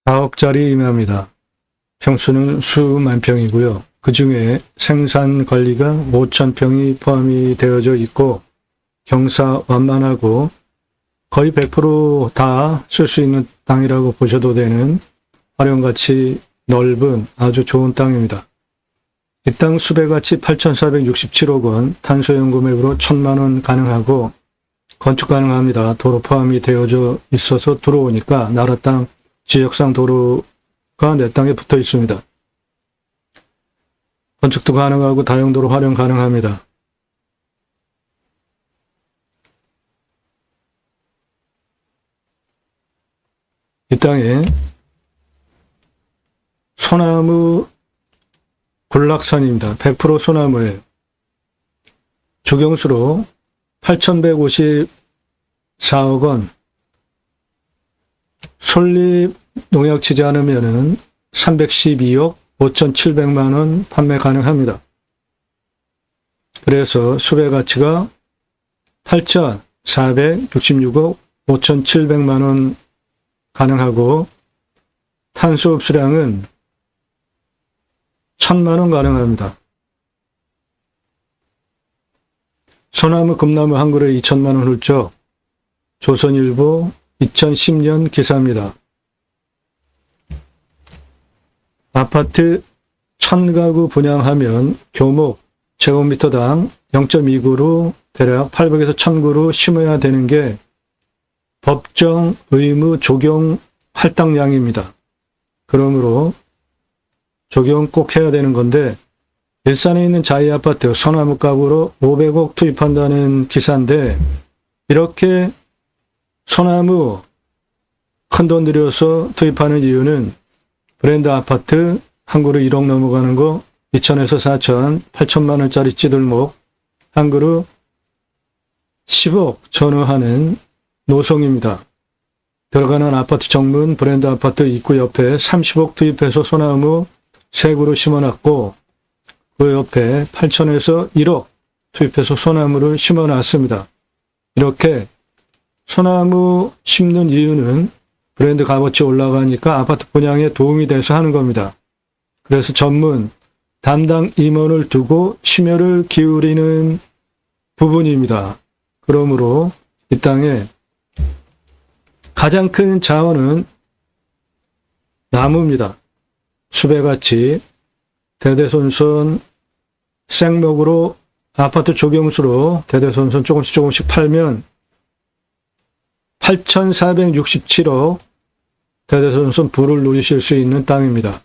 4억짜리 임야입니다. 평수는 수만 평이고요. 그 중에 생산 관리가 5천 평이 포함이 되어져 있고 경사 완만하고 거의 100% 다 쓸 수 있는 땅이라고 보셔도 되는 활용가치 넓은 아주 좋은 땅입니다. 이 땅 수배가치 8,467억 원, 탄소연금액으로 1,000만 원 가능하고 건축 가능합니다. 도로 포함이 되어져 있어서 들어오니까 나라 땅 지역상 도로가 내 땅에 붙어 있습니다. 건축도 가능하고 다용도로 활용 가능합니다. 이 땅에 소나무 군락산입니다. 100% 소나무예요. 조경수로 8,154억 원, 솔잎 농약 치지 않으면 312억 5,700만 원 판매 가능합니다. 그래서 수배 가치가 8,466억 5,700만 원 가능하고 탄소 흡수량은 1,000만 원 가능합니다. 소나무, 금나무 한 그루에 2천만 원 훌쩍. 조선일보 2010년 기사입니다. 아파트 1,000가구 분양하면 교목 제곱미터당 0.2그루 대략 800에서 1,000그루 심어야 되는 게 법정 의무 적용 할당량입니다. 그러므로 적용 꼭 해야 되는 건데 일산에 있는 자이아파트 소나무 가구로 500억 투입한다는 기사인데 이렇게 소나무 큰돈 들여서 투입하는 이유는 브랜드 아파트 한 그루 1억 넘어가는 거 2천에서 4천, 8천만 원짜리 찌들목 한 그루 10억 전후하는 노송입니다. 들어가는 아파트 정문 브랜드 아파트 입구 옆에 30억 투입해서 소나무 3그루 심어놨고 그 옆에 8천에서 1억 투입해서 소나무를 심어놨습니다. 이렇게 소나무 심는 이유는 브랜드 값어치 올라가니까 아파트 분양에 도움이 돼서 하는 겁니다. 그래서 전문 담당 임원을 두고 심혈을 기울이는 부분입니다. 그러므로 이 땅에 가장 큰 자원은 나무입니다. 수배가치 대대손손 생목으로 아파트 조경수로 대대손손 조금씩 팔면 8,467억 대대손손 부를 누리실 수 있는 땅입니다.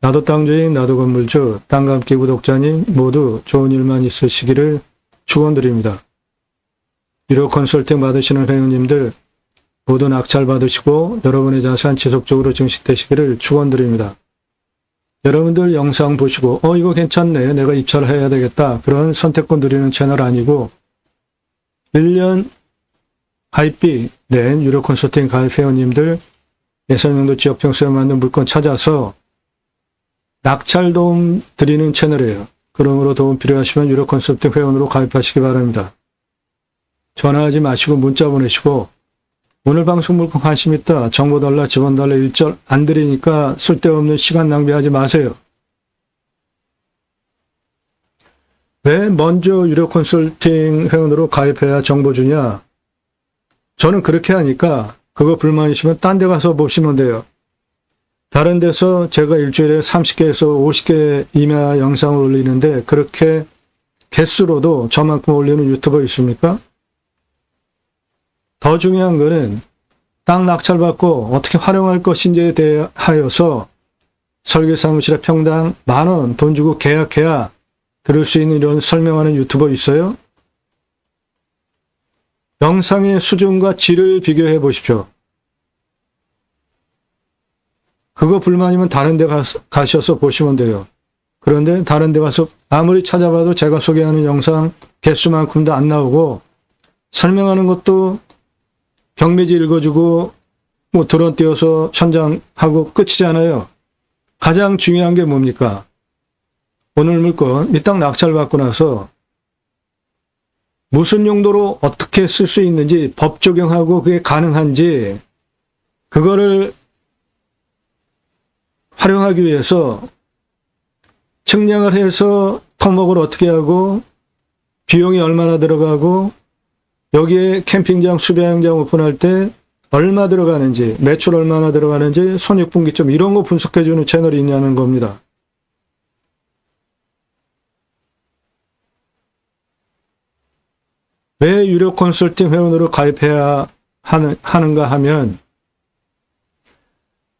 나도 땅주인 나도 건물주 땅감기 구독자님 모두 좋은 일만 있으시기를 축원드립니다. 유료 컨설팅 받으시는 회원님들 모두 낙찰 받으시고 여러분의 자산 지속적으로 증식되시기를 축원드립니다. 여러분들 영상 보시고 이거 괜찮네 내가 입찰을 해야 되겠다 그런 선택권 드리는 채널 아니고 1년 가입비 낸 유료 컨설팅 가입 회원님들 예산명도 지역 평수에 맞는 물건 찾아서 낙찰 도움 드리는 채널이에요. 그러므로 도움 필요하시면 유료 컨설팅 회원으로 가입하시기 바랍니다. 전화하지 마시고 문자 보내시고 오늘 방송 물건 관심 있다. 정보 달라 지원 달라 일절 안 드리니까 쓸데없는 시간 낭비하지 마세요. 왜 먼저 유료 컨설팅 회원으로 가입해야 정보 주냐? 저는 그렇게 하니까 그거 불만이시면 딴 데 가서 보시면 돼요. 다른 데서 제가 일주일에 30개에서 50개 임야 영상을 올리는데 그렇게 개수로도 저만큼 올리는 유튜버 있습니까? 더 중요한 거는 땅 낙찰받고 어떻게 활용할 것인지에 대하여서 설계사무실에 평당 10,000원 돈 주고 계약해야 들을 수 있는 이런 설명하는 유튜버 있어요? 영상의 수준과 질을 비교해 보십시오. 그거 불만이면 다른 데 가셔서 보시면 돼요. 그런데 다른 데 가서 아무리 찾아봐도 제가 소개하는 영상 개수만큼도 안 나오고 설명하는 것도 경매지 읽어주고 뭐 드론 띄워서 천장하고 끝이잖아요. 가장 중요한 게 뭡니까? 오늘 물건 이 땅 낙찰받고 나서 무슨 용도로 어떻게 쓸 수 있는지, 법 적용하고 그게 가능한지, 그거를 활용하기 위해서 측량을 해서 토목을 어떻게 하고, 비용이 얼마나 들어가고, 여기에 캠핑장, 수배양장 오픈할 때 얼마 들어가는지, 매출 얼마나 들어가는지, 손익분기점 이런 거 분석해주는 채널이 있냐는 겁니다. 왜 유료 컨설팅 회원으로 가입해야 하는가 하면,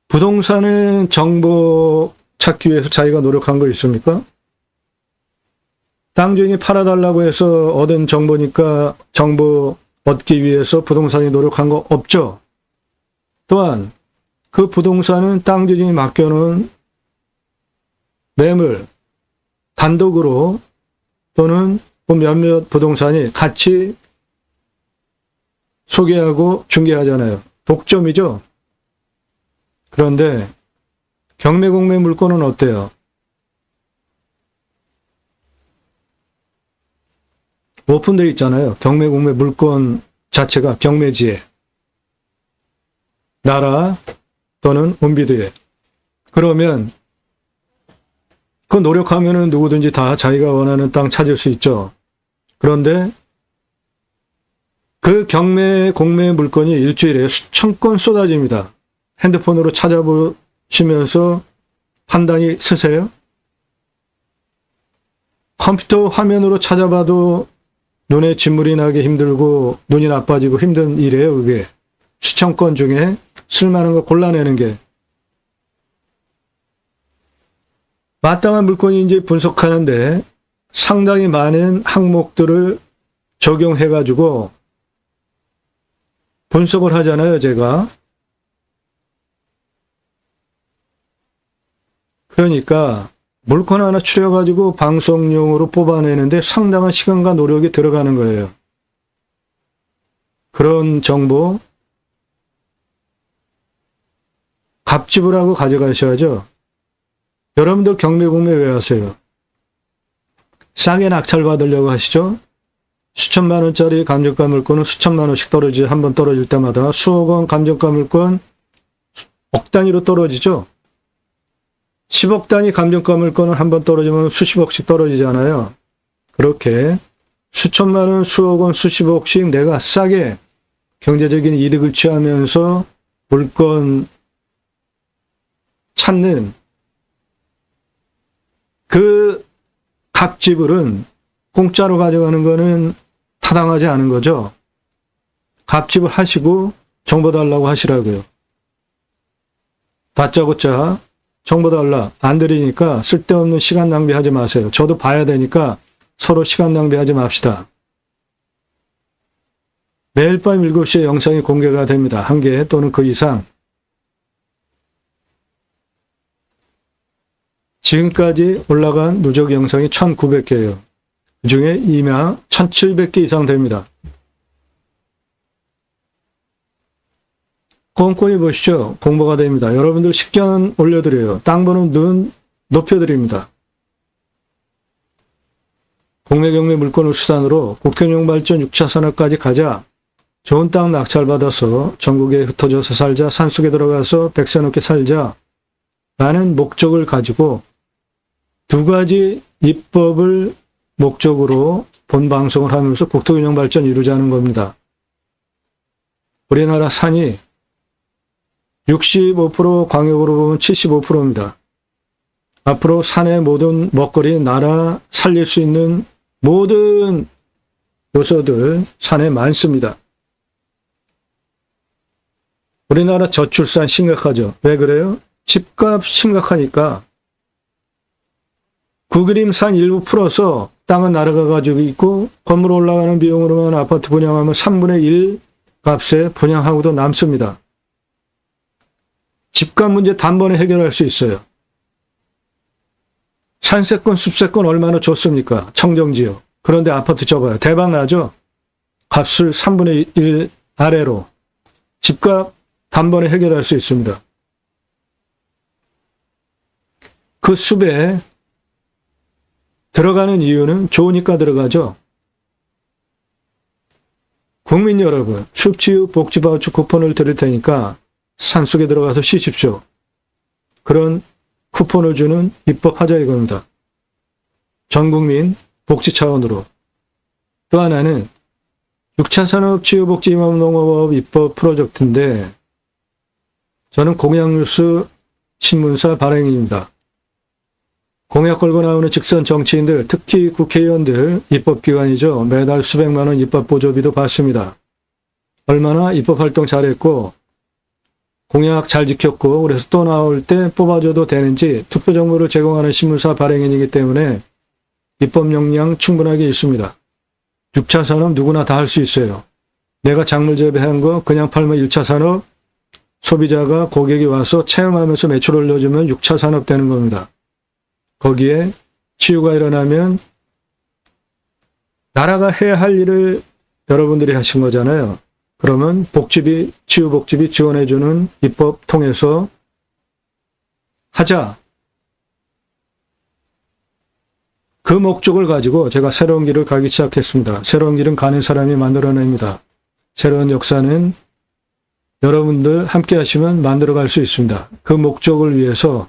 부동산의 정보 찾기 위해서 자기가 노력한 거 있습니까? 땅 주인이 팔아달라고 해서 얻은 정보니까 정보 얻기 위해서 부동산이 노력한 거 없죠. 또한 그 부동산은 땅 주인이 맡겨놓은 매물, 단독으로 또는 몇몇 부동산이 같이 소개하고 중개하잖아요. 독점이죠. 그런데 경매 공매 물건은 어때요? 오픈되어 있잖아요. 경매 공매 물건 자체가 경매지에, 나라 또는 온비드에. 그러면 그 노력하면은 누구든지 다 자기가 원하는 땅 찾을 수 있죠. 그런데 그 경매 공매 물건이 일주일에 수천 건 쏟아집니다. 핸드폰으로 찾아보시면서 판단이 서세요? 컴퓨터 화면으로 찾아봐도 눈에 진물이 나기 힘들고 눈이 나빠지고 힘든 일이에요. 그게 수천 건 중에 쓸만한 거 골라내는 게. 마땅한 물건이 이제 분석하는데 상당히 많은 항목들을 적용해가지고 분석을 하잖아요, 제가. 그러니까 물건 하나 추려가지고 방송용으로 뽑아내는데 상당한 시간과 노력이 들어가는 거예요. 그런 정보 값집을 하고 가져가셔야죠. 여러분들 경매 공매 왜 하세요? 싸게 낙찰받으려고 하시죠? 수천만 원짜리 감정가 물건은 수천만 원씩 떨어지죠. 한번 떨어질 때마다 수억 원 감정가 물건 억 단위로 떨어지죠. 10억 단위 감정가 물건은 한번 떨어지면 수십억씩 떨어지잖아요. 그렇게 수천만 원, 수억 원, 수십억씩 내가 싸게 경제적인 이득을 취하면서 물건 찾는 그 갑집을은 공짜로 가져가는 거는 타당하지 않은 거죠. 갑집을 하시고 정보 달라고 하시라고요. 다짜고짜 정보 달라 안 드리니까 쓸데없는 시간 낭비하지 마세요. 저도 봐야 되니까 서로 시간 낭비하지 맙시다. 매일 밤 7시에 영상이 공개가 됩니다. 1개 또는 그 이상. 지금까지 올라간 누적 영상이 1900개예요. 그중에 이미 1700개 이상 됩니다. 꼼꼼히 보시죠. 공부가 됩니다. 여러분들 식견 올려드려요. 땅 보는 눈 높여드립니다. 공매 경매 물건을 수단으로 국현용 발전 6차 산업까지 가자. 좋은 땅 낙찰받아서 전국에 흩어져서 살자. 산속에 들어가서 백세 넘게 살자. 라는 목적을 가지고 두 가지 입법을 목적으로 본 방송을 하면서 국토균형 발전 이루자는 겁니다. 우리나라 산이 65% 광역으로 보면 75%입니다. 앞으로 산의 모든 먹거리, 나라 살릴 수 있는 모든 요소들 산에 많습니다. 우리나라 저출산 심각하죠. 왜 그래요? 집값 심각하니까 구기림산 일부 풀어서 땅은 날아가가지고 있고 건물 올라가는 비용으로만 아파트 분양하면 3분의 1 값에 분양하고도 남습니다. 집값 문제 단번에 해결할 수 있어요. 산세권, 숲세권 얼마나 좋습니까? 청정지역. 그런데 아파트 접어요. 대박 나죠? 값을 3분의 1 아래로. 집값 단번에 해결할 수 있습니다. 그 숲에 들어가는 이유는 좋으니까 들어가죠. 국민 여러분, 숲지육 복지바우처 쿠폰을 드릴 테니까 산속에 들어가서 쉬십시오. 그런 쿠폰을 주는 입법하자 이겁니다. 전 국민 복지 차원으로. 또 하나는 6차 산업치유복지임업농업업 입법 프로젝트인데 저는 공약뉴스 신문사 발행인입니다. 공약 걸고 나오는 직선 정치인들, 특히 국회의원들, 입법기관이죠. 매달 수백만 원 입법보조비도 받습니다. 얼마나 입법활동 잘했고 공약 잘 지켰고 그래서 또 나올 때 뽑아줘도 되는지 투표정보를 제공하는 신문사 발행인이기 때문에 입법 역량 충분하게 있습니다. 6차 산업 누구나 다 할 수 있어요. 내가 작물 재배한 거 그냥 팔면 1차 산업, 소비자가 고객이 와서 체험하면서 매출 올려주면 6차 산업 되는 겁니다. 거기에 치유가 일어나면 나라가 해야 할 일을 여러분들이 하신 거잖아요. 그러면 복지비, 치유복지비 지원해주는 입법 통해서 하자. 그 목적을 가지고 제가 새로운 길을 가기 시작했습니다. 새로운 길은 가는 사람이 만들어냅니다. 새로운 역사는 여러분들 함께 하시면 만들어갈 수 있습니다. 그 목적을 위해서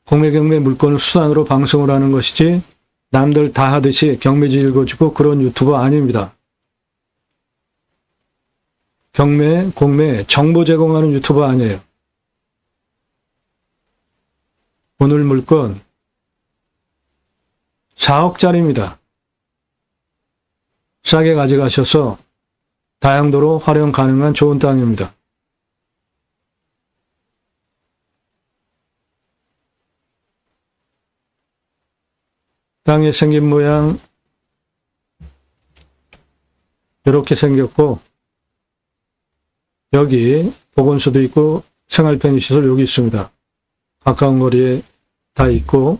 공매경매 물건을 수단으로 방송을 하는 것이지 남들 다 하듯이 경매지 읽어주고 그런 유튜버 아닙니다. 경매, 공매, 정보 제공하는 유튜버 아니에요. 오늘 물건 4억짜리입니다. 싸게 가져가셔서 다용도로 활용 가능한 좋은 땅입니다. 땅이 생긴 모양 이렇게 생겼고 여기 보건소도 있고 생활편의시설 여기 있습니다. 가까운 거리에 다 있고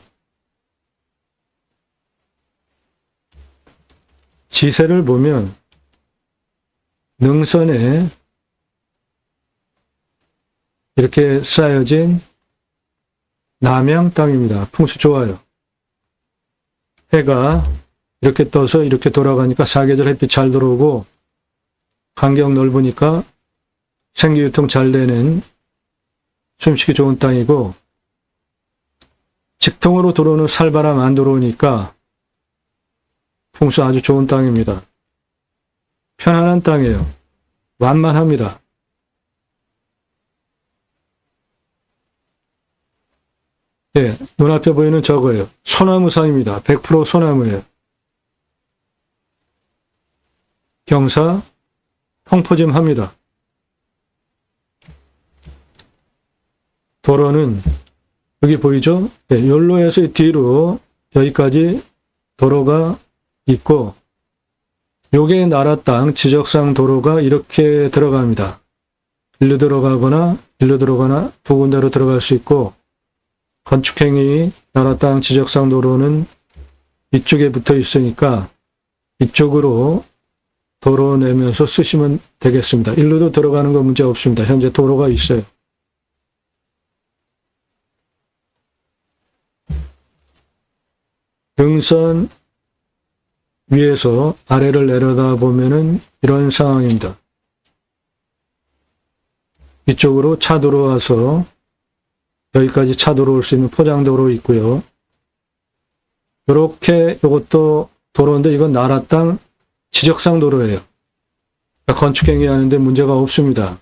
지세를 보면 능선에 이렇게 쌓여진 남양 땅입니다. 풍수 좋아요. 해가 이렇게 떠서 이렇게 돌아가니까 사계절 햇빛 잘 들어오고 간격 넓으니까 생기유통 잘 되는 숨쉬기 좋은 땅이고 직통으로 들어오는 살바람 안 들어오니까 풍수 아주 좋은 땅입니다. 편안한 땅이에요. 완만합니다. 예, 눈앞에 보이는 저거예요. 소나무산입니다. 100% 소나무예요. 경사 황포짐합니다. 도로는 여기 보이죠? 예, 연로에서 뒤로 여기까지 도로가 있고 요게 나라 땅 지적상 도로가 이렇게 들어갑니다. 일로 들어가거나 두 군데로 들어갈 수 있고 건축행위 나라 땅 지적상 도로는 이쪽에 붙어 있으니까 이쪽으로 도로 내면서 쓰시면 되겠습니다. 일로도 들어가는 건 문제 없습니다. 현재 도로가 있어요. 등선 위에서 아래를 내려다 보면은 이런 상황입니다. 이쪽으로 차 들어와서 여기까지 차 들어올 수 있는 포장도로 있고요. 이렇게 이것도 도로인데 이건 나라 땅 지적상 도로예요. 건축행위 하는데 문제가 없습니다.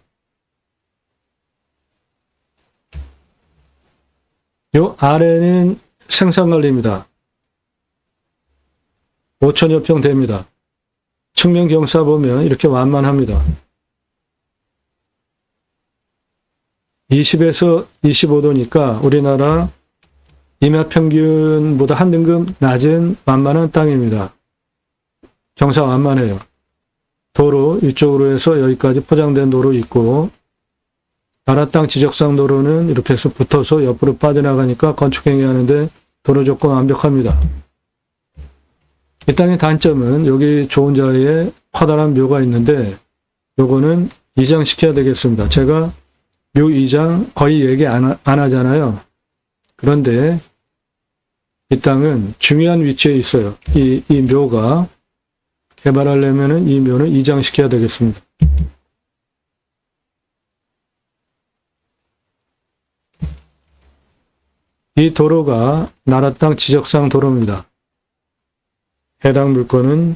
요 아래는 생산관리입니다. 5천여 평 됩니다. 측면 경사 보면 이렇게 완만합니다. 20에서 25도니까 우리나라 임야 평균보다 한 등급 낮은 완만한 땅입니다. 경사 완만해요. 도로 이쪽으로 해서 여기까지 포장된 도로 있고 나라 땅 지적상 도로는 이렇게 해서 붙어서 옆으로 빠져나가니까 건축행위 하는데 도로 조건 완벽합니다. 이 땅의 단점은 여기 좋은 자리에 커다란 묘가 있는데 요거는 이장시켜야 되겠습니다. 제가 묘 이장 거의 얘기 안 하잖아요. 그런데 이 땅은 중요한 위치에 있어요. 이 묘가 개발하려면 이 묘는 이장시켜야 되겠습니다. 이 도로가 나라 땅 지적상 도로입니다. 해당 물건은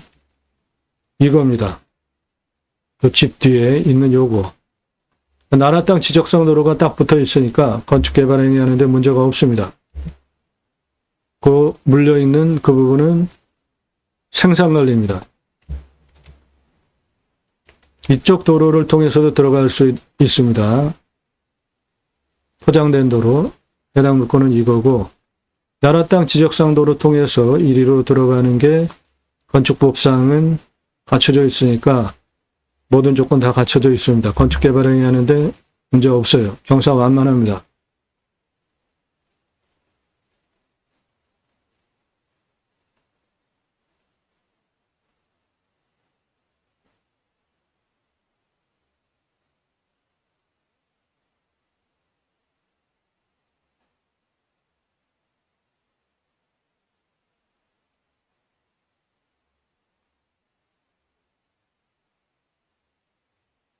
이겁니다. 그 집 뒤에 있는 요거. 나라 땅 지적상 도로가 딱 붙어 있으니까 건축 개발 행위하는데 문제가 없습니다. 그 물려있는 그 부분은 생산관리입니다. 이쪽 도로를 통해서도 들어갈 수 있습니다. 포장된 도로, 해당 물건은 이거고, 나라 땅 지적상 도로 통해서 이리로 들어가는 게 건축법상은 갖춰져 있으니까 모든 조건 다 갖춰져 있습니다. 건축 개발 행위하는데 문제 없어요. 경사 완만합니다.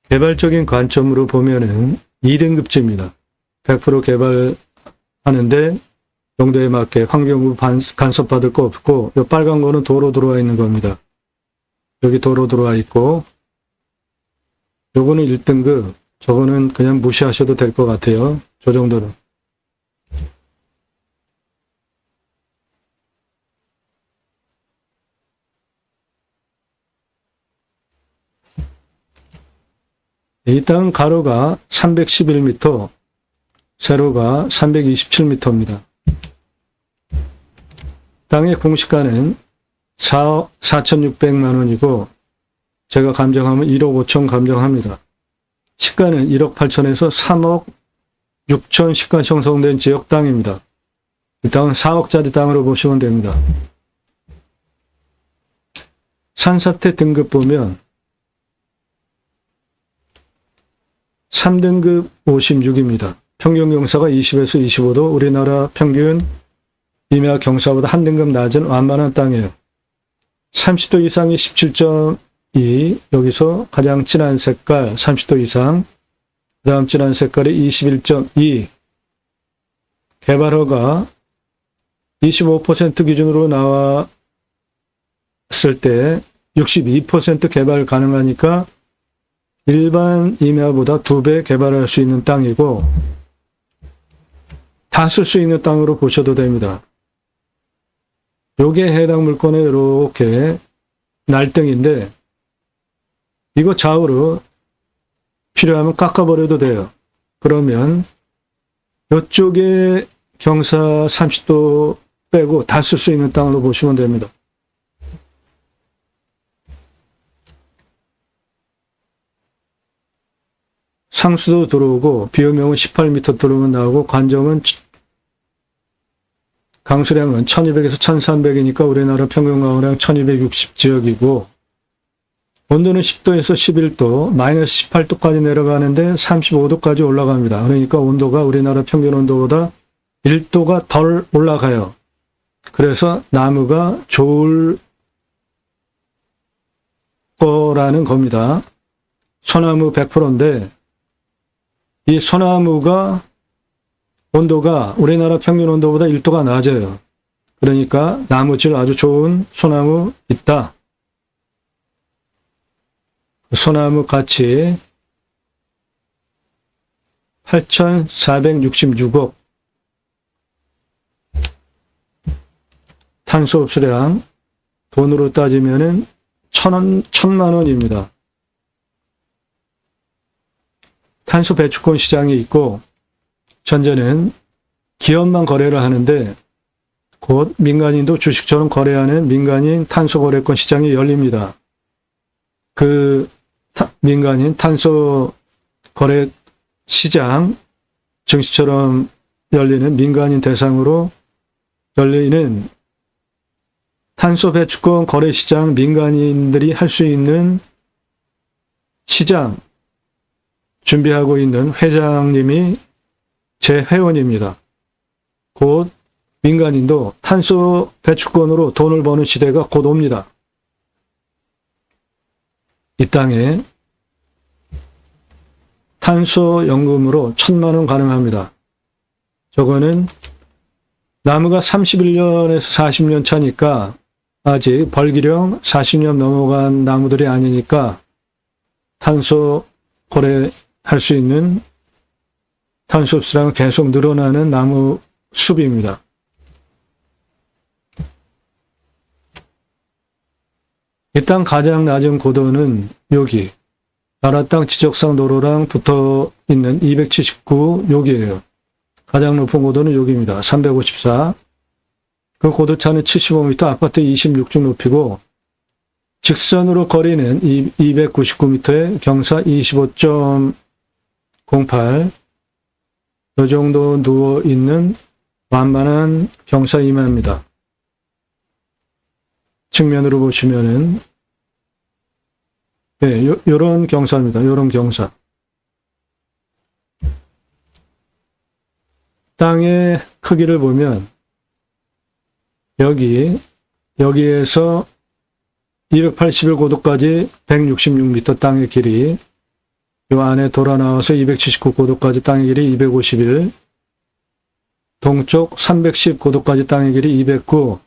개발적인 관점으로 보면은 2등급제입니다. 100% 개발하는데 용도에 맞게 환경부 간섭받을 거 없고, 이 빨간 거는 도로 들어와 있는 겁니다. 여기 도로 들어와 있고, 요거는 1등급, 저거는 그냥 무시하셔도 될 것 같아요. 저 정도는. 이 땅 가로가 311m, 세로가 327m입니다. 땅의 공시가는 4,600만 원이고, 제가 감정하면 1억 5천 감정합니다. 시가는 1억 8천에서 3억 6천 시가 형성된 지역 땅입니다. 이 땅은 4억짜리 땅으로 보시면 됩니다. 산사태 등급 보면 3등급 56입니다. 평균 경사가 20에서 25도, 우리나라 평균 임야 경사보다 한 등급 낮은 완만한 땅이에요. 30도 이상이 17.2, 여기서 가장 진한 색깔 30도 이상, 그 다음 진한 색깔이 21.2, 개발허가 25% 기준으로 나왔을 때 62% 개발 가능하니까 일반 임야보다 2배 개발할 수 있는 땅이고, 다 쓸 수 있는 땅으로 보셔도 됩니다. 요게 해당 물건에 이렇게 날등인데, 이거 좌우로 필요하면 깎아버려도 돼요. 그러면 이쪽에 경사 30도 빼고 다 쓸 수 있는 땅으로 보시면 됩니다. 상수도 들어오고, 비용명은 18m 들어오면 나오고, 관정은 강수량은 1200에서 1300이니까 우리나라 평균 강우량 1260 지역이고, 온도는 10도에서 11도, 마이너스 18도까지 내려가는데 35도까지 올라갑니다. 그러니까 온도가 우리나라 평균 온도보다 1도가 덜 올라가요. 그래서 나무가 좋을 거라는 겁니다. 소나무 100%인데, 이 소나무가 온도가 우리나라 평균 온도보다 1도가 낮아요. 그러니까 나무질 아주 좋은 소나무 있다. 소나무 가치 8,466억, 탄소 흡수량 돈으로 따지면은 1,000만 원입니다. 탄소 배출권 시장이 있고, 현재는 기업만 거래를 하는데 곧 민간인도 주식처럼 거래하는 민간인 탄소 거래권 시장이 열립니다. 그 민간인 탄소 거래 시장, 증시처럼 열리는 민간인 대상으로 열리는 탄소 배출권 거래 시장, 민간인들이 할 수 있는 시장 준비하고 있는 회장님이 제 회원입니다. 곧 민간인도 탄소 배출권으로 돈을 버는 시대가 곧 옵니다. 이 땅에 탄소 연금으로 1,000만 원 가능합니다. 저거는 나무가 31년에서 40년 차니까 아직 벌기령 40년 넘어간 나무들이 아니니까 탄소 고래할 수 있는 탄소 흡수량은 계속 늘어나는 나무 숲입니다. 이 땅 가장 낮은 고도는 여기 나라 땅 지적상 도로랑 붙어 있는 279 여기예요. 가장 높은 고도는 여기입니다. 354. 그 고도차는 75m, 아파트 26층 높이고 직선으로 거리는 299m에 경사 25.08. 이 정도 누워있는 완만한 경사 이마입니다. 측면으로 보시면은 네, 요런 경사입니다. 요런 경사. 땅의 크기를 보면 여기에서 281고도까지 166m 땅의 길이, 요 안에 돌아 나와서 279고도까지 땅의 길이 251, 동쪽 310고도까지 땅의 길이 209,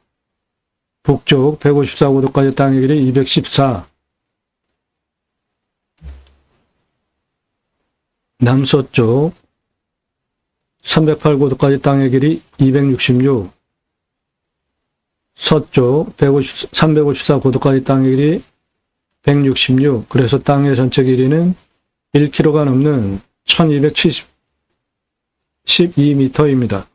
북쪽 154고도까지 땅의 길이 214, 남서쪽 308고도까지 땅의 길이 266, 서쪽 354고도까지 땅의 길이 166, 그래서 땅의 전체 길이는 1km가 넘는 1212m입니다.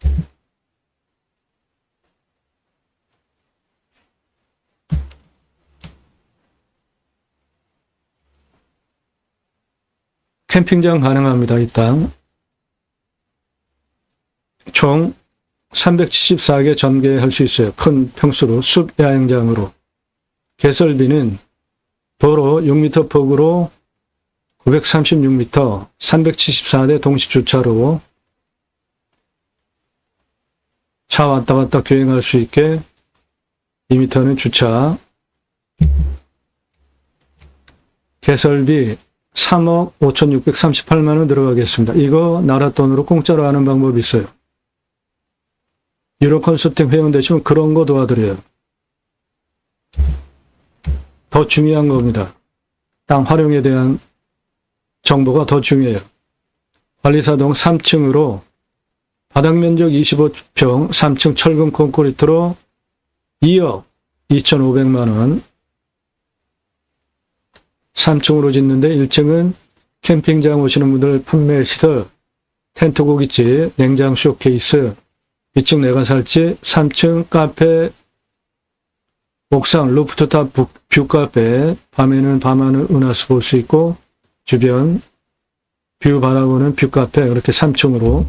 캠핑장 가능합니다. 이 땅. 총 374개 전개할 수 있어요. 큰 평수로 숲 야영장으로. 개설비는 도로 6m 폭으로 936m, 374대 동시 주차로 차 왔다 갔다 교행할 수 있게 2m는 주차. 개설비 3억 5,638만 원 들어가겠습니다. 이거 나라 돈으로 공짜로 하는 방법이 있어요. 유로 컨설팅 회원 되시면 그런 거 도와드려요. 더 중요한 겁니다. 땅 활용에 대한 정보가 더 중요해요. 관리사동 3층으로 바닥 면적 25평 3층 철근 콘크리트로 2억 2,500만 원. 3층으로 짓는데 1층은 캠핑장 오시는 분들 판매 시설, 텐트 고깃집, 냉장 쇼케이스, 2층 내가 살집, 3층 카페, 옥상 루프트탑 뷰카페, 밤에는 밤하늘 은하수 볼 수 있고 주변 뷰 바라보는 뷰카페, 그렇게 3층으로.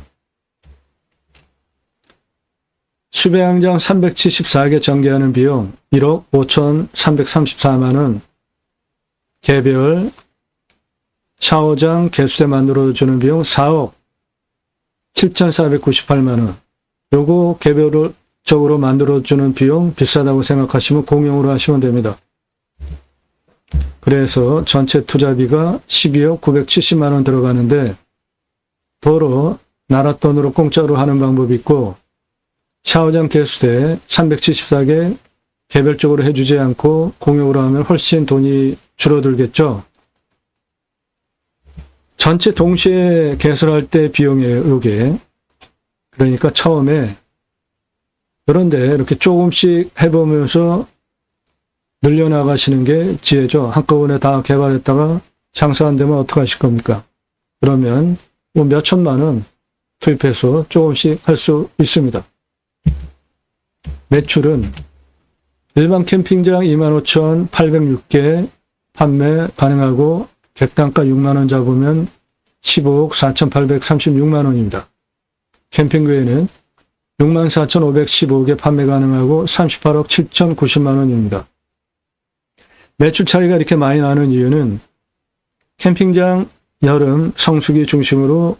수배양장 374개 전개하는 비용 1억 5,334만 원. 개별 샤워장 개수대 만들어주는 비용 4억 7,498만 원. 요거 개별적으로 만들어주는 비용 비싸다고 생각하시면 공용으로 하시면 됩니다. 그래서 전체 투자비가 12억 970만 원 들어가는데 도로 나라 돈으로 공짜로 하는 방법이 있고 샤워장 개수대 374개 개별적으로 해주지 않고 공용으로 하면 훨씬 돈이 줄어들겠죠. 전체 동시에 개설할 때 비용이에요. 요게. 그러니까 처음에 그런데 이렇게 조금씩 해보면서 늘려나가시는 게 지혜죠. 한꺼번에 다 개발했다가 장사 안 되면 어떡하실 겁니까? 그러면 뭐 몇 천만 원 투입해서 조금씩 할 수 있습니다. 매출은 일반 캠핑장 25,806개 판매 가능하고 객단가 6만 원 잡으면 15억 4,836만 원입니다. 캠핑교에는 64,515개 판매 가능하고 38억 7,090만 원입니다. 매출 차이가 이렇게 많이 나는 이유는 캠핑장 여름 성수기 중심으로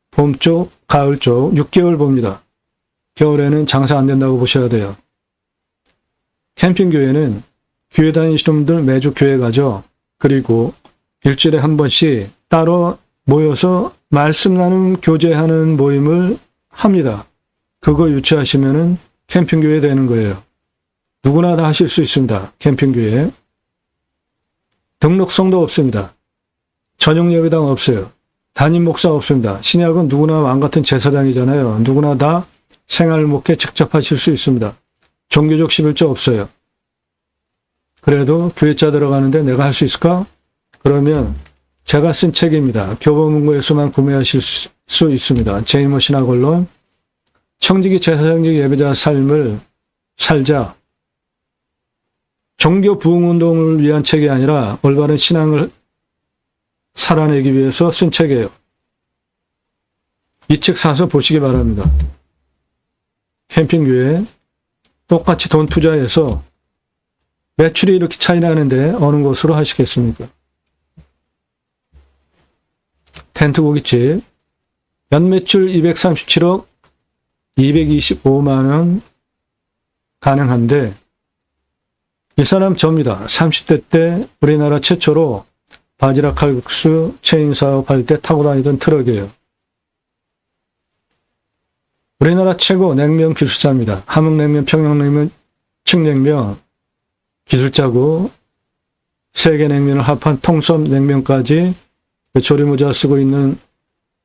봄 쪽, 가을 쪽 6개월 봅니다. 겨울에는 장사 안 된다고 보셔야 돼요. 캠핑교회는 교회 다니시는 분들 매주 교회 가죠. 그리고 일주일에 한 번씩 따로 모여서 말씀 나눔 교제하는 모임을 합니다. 그거 유치하시면은 캠핑교회 되는 거예요. 누구나 다 하실 수 있습니다. 캠핑교회. 등록성도 없습니다. 전용 예배당 없어요. 담임 목사 없습니다. 신약은 누구나 왕같은 제사장이잖아요. 누구나 다 생활 목회 직접 하실 수 있습니다. 종교적 11조 없어요. 그래도 교회자 들어가는데 내가 할 수 있을까? 그러면 제가 쓴 책입니다. 교보문고에서만 구매하실 수 있습니다. 제이모 신학언론 청지기 제사장적 예배자 삶을 살자. 종교 부흥운동을 위한 책이 아니라 올바른 신앙을 살아내기 위해서 쓴 책이에요. 이 책 사서 보시기 바랍니다. 캠핑교회 똑같이 돈 투자해서 매출이 이렇게 차이 나는데 어느 곳으로 하시겠습니까? 텐트 고깃집 연매출 237억 225만 원 가능한데 이 사람 접니다. 30대 때 우리나라 최초로 바지락 칼국수 체인 사업할 때 타고 다니던 트럭이에요. 우리나라 최고 냉면 기술자입니다. 함흥냉면, 평양냉면, 칡냉면 기술자고 세계 냉면을 합한 통섭 냉면까지 조리모자 쓰고 있는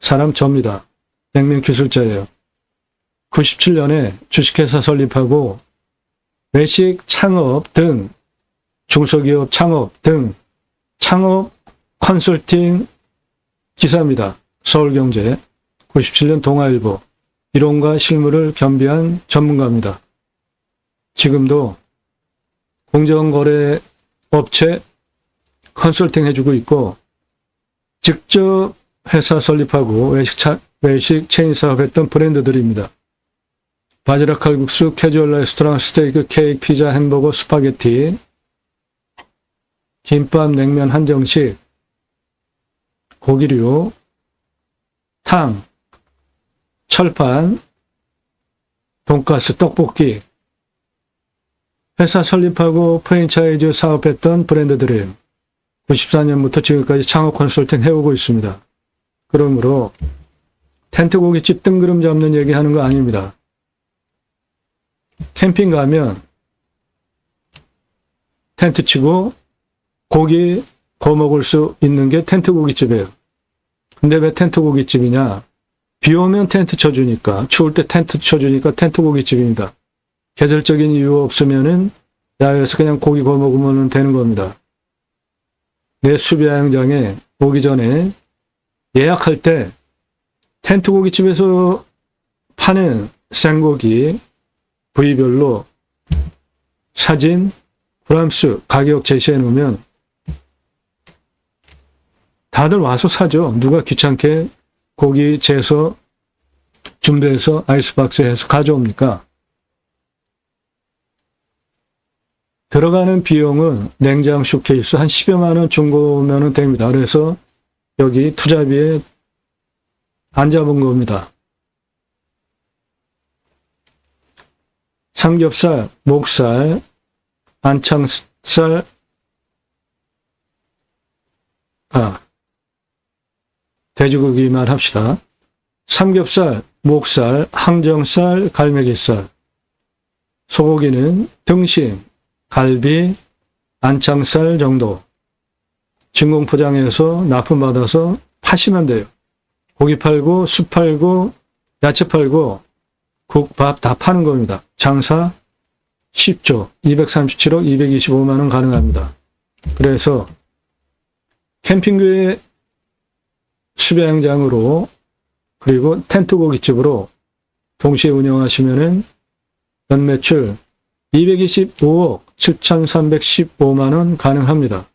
사람 접니다. 냉면 기술자예요. 97년에 주식회사 설립하고 외식 창업 등 중소기업 창업 등 창업 컨설팅 기사입니다. 서울경제 97년 동아일보 이론과 실무를 겸비한 전문가입니다. 지금도 공정거래업체 컨설팅 해주고 있고 직접 회사 설립하고 외식 체인 사업했던 브랜드들입니다. 바지락 칼국수, 캐주얼 레스토랑, 스테이크, 케이크, 피자, 햄버거, 스파게티, 김밥, 냉면, 한정식, 고기류, 탕, 철판, 돈가스, 떡볶이, 회사 설립하고 프랜차이즈 사업했던 브랜드들이에요. 94년부터 지금까지 창업 컨설팅 해오고 있습니다. 그러므로 텐트 고깃집 뜬구름 잡는 얘기하는 거 아닙니다. 캠핑 가면 텐트 치고 고기 구워 먹을 수 있는 게 텐트 고깃집이에요. 근데 왜 텐트 고깃집이냐? 비 오면 텐트 쳐주니까, 추울 때 텐트 쳐주니까 텐트 고깃집입니다. 계절적인 이유 없으면은 야외에서 그냥 고기 구워 먹으면 되는 겁니다. 내 수비야영장에 오기 전에 예약할 때 텐트 고깃집에서 파는 생고기 부위별로 사진, 그램수, 가격 제시해 놓으면 다들 와서 사죠. 누가 귀찮게 고기 재서 준비해서 아이스박스에 해서 가져옵니까? 들어가는 비용은 냉장 쇼케이스 한 10여만 원 중고면 됩니다. 그래서 여기 투자비에 안 잡은 겁니다. 삼겹살, 목살, 안창살, 돼지고기만 합시다. 삼겹살, 목살, 항정살, 갈매기살, 소고기는 등심, 갈비, 안창살 정도 진공 포장해서 납품받아서 파시면 돼요. 고기 팔고 술 팔고 야채 팔고 국, 밥 다 파는 겁니다. 장사 쉽죠. 237억 225만 원 가능합니다. 그래서 캠핑교회 수배양장으로 그리고 텐트 고깃집으로 동시에 운영하시면은 연매출 225억 7,315만 원 가능합니다.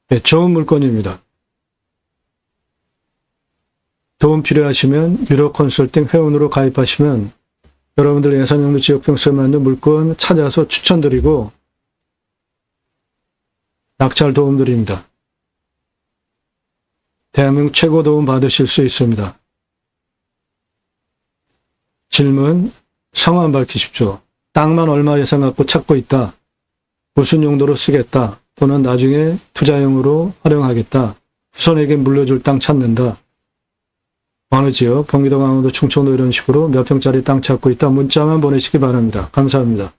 네, 좋은 물건입니다. 도움 필요하시면 유료 컨설팅 회원으로 가입하시면 여러분들 예산용도 지역병수에 맞는 물건 찾아서 추천드리고 낙찰 도움드립니다. 대한민국 최고 도움 받으실 수 있습니다. 질문, 성함 밝히십시오. 땅만 얼마 예상 갖고 찾고 있다. 무슨 용도로 쓰겠다. 또는 나중에 투자용으로 활용하겠다. 후손에게 물려줄 땅 찾는다. 어느 지역, 경기도, 강원도, 충청도 이런 식으로 몇 평짜리 땅 찾고 있다. 문자만 보내시기 바랍니다. 감사합니다.